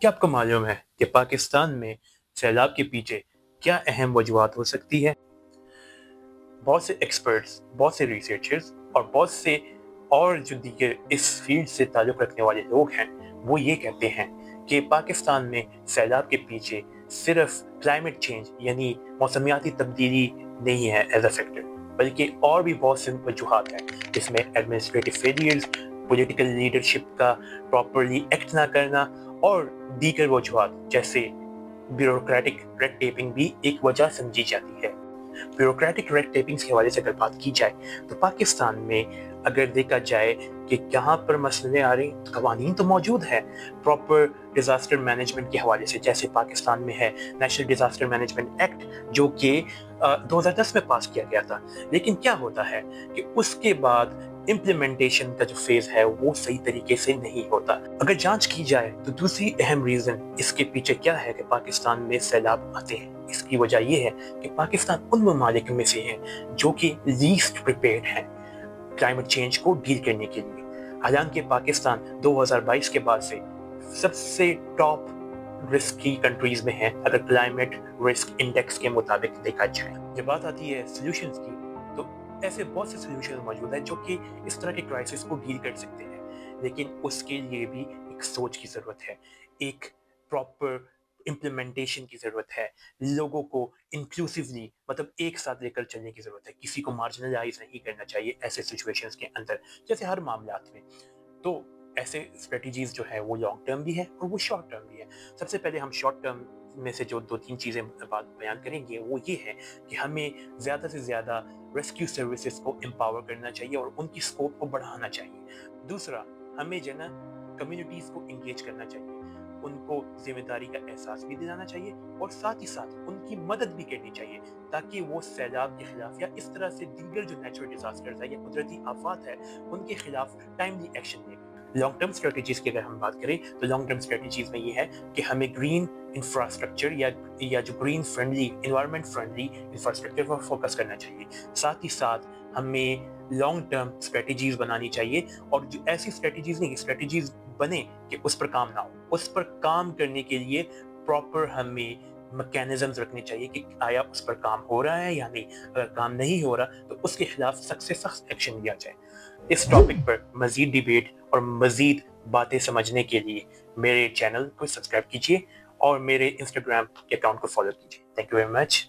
क्या आपको मालूम है कि पाकिस्तान में सैलाब के पीछे क्या अहम वजूहात हो सकती है? बहुत से एक्सपर्ट्स, बहुत से रिसर्चर्स और बहुत से और जो दीगर इस फील्ड से ताल्लुक़ रखने वाले लोग हैं, वो ये कहते हैं कि पाकिस्तान में सैलाब के पीछे सिर्फ क्लाइमेट चेंज यानी मौसमियाती तब्दीली नहीं है एज अ फैक्टर, बल्कि और भी बहुत से वजूहात हैं, जिसमें एडमिनिस्ट्रेटिव फेलियर्स, पॉलिटिकल लीडरशिप का प्रॉपरली एक्ट ना करना और दीगर वजूहात जैसे ब्यूरोक्रेटिक रेड टेपिंग भी एक वजह समझी जाती है। ब्यूरोक्रेटिक रेड टेपिंग के हवाले से अगर बात की जाए तो पाकिस्तान में अगर देखा जाए कि कहाँ पर मसले आ रहे हैं, तो कवानीन तो मौजूद है प्रॉपर डिजास्टर मैनेजमेंट के हवाले से, जैसे पाकिस्तान में है नेशनल डिजास्टर मैनेजमेंट एक्ट जो कि 2010 में पास किया गया था। लेकिन क्या होता है कि उसके बाद इम्प्लीमेंटेशन का जो फेज है वो सही तरीके से नहीं होता। अगर जांच की जाए तो दूसरी अहम रीजन इसके पीछे क्या है कि पाकिस्तान में सैलाब आते हैं, इसकी वजह यह है कि पाकिस्तान उन ममालिक में से है जो कि लीस्ट प्रिपेयर्ड हैं क्लाइमेट चेंज को डील करने के लिए। हालांकि पाकिस्तान 2022 के बाद से सबसे टॉप रिस्क की कंट्रीज में है अगर क्लाइमेट रिस्क इंडेक्स के मुताबिक देखा जाए। जब बात आती है सॉल्यूशंस की, तो ऐसे बहुत से सॉल्यूशन मौजूद है जो कि इस तरह के क्राइसिस को डील कर सकते हैं, लेकिन उसके लिए भी एक सोच की जरूरत है, एक प्रॉपर इम्प्लीमेंटेशन की जरूरत है, लोगों को इंक्लूसिवली मतलब एक साथ लेकर चलने की जरूरत है, किसी को मार्जिनलाइज नहीं करना चाहिए ऐसे सिचुएशंस के अंदर, जैसे हर मामलात में। तो ऐसे स्ट्रेटजीज जो है वो लॉन्ग टर्म भी है और वो शॉर्ट टर्म भी है। सबसे पहले हम शॉर्ट टर्म में से जो 2-3 चीज़ें बात बयान करेंगे वो ये है कि हमें ज़्यादा से ज़्यादा रेस्क्यू सर्विसेज को एम्पावर करना चाहिए और उनकी स्कोप को बढ़ाना चाहिए। दूसरा, हमें जो है ना कम्युनिटीज़ को इंगेज करना चाहिए, उनको जिम्मेदारी का एहसास भी दिलाना चाहिए और साथ ही साथ उनकी मदद भी करनी चाहिए ताकि वो सैलाब के खिलाफ या इस तरह से दीगर जो नेचुरल डिजास्टर्स है या कुदरती आफात है उनके खिलाफ टाइमली एक्शन ले। लॉन्ग टर्म स्ट्रेटजीज की अगर हम बात करें तो लॉन्ग टर्म स्ट्रेटजीज में ये है कि हमें ग्रीन इंफ्रास्ट्रक्चर या जो green friendly environment friendly infrastructure पर फोकस करना चाहिए। साथ ही साथ हमें लॉन्ग टर्म स्ट्रेटजीज बनानी चाहिए और जो ऐसी स्ट्रेटजीज नहीं, स्ट्रेटजीज बने कि उस पर काम ना हो, उस पर काम करने के लिए प्रॉपर हमें मैकेनिज्म्स रखने चाहिए कि आया उस पर काम हो रहा है या नहीं। अगर काम नहीं हो रहा तो उसके खिलाफ सख्त से सख्त एक्शन लिया जाए। इस टॉपिक पर मजीद डिबेट और मजीद बातें समझने के लिए मेरे चैनल को सब्सक्राइब कीजिए और मेरे इंस्टाग्राम के अकाउंट को फॉलो कीजिए। Thank you very much.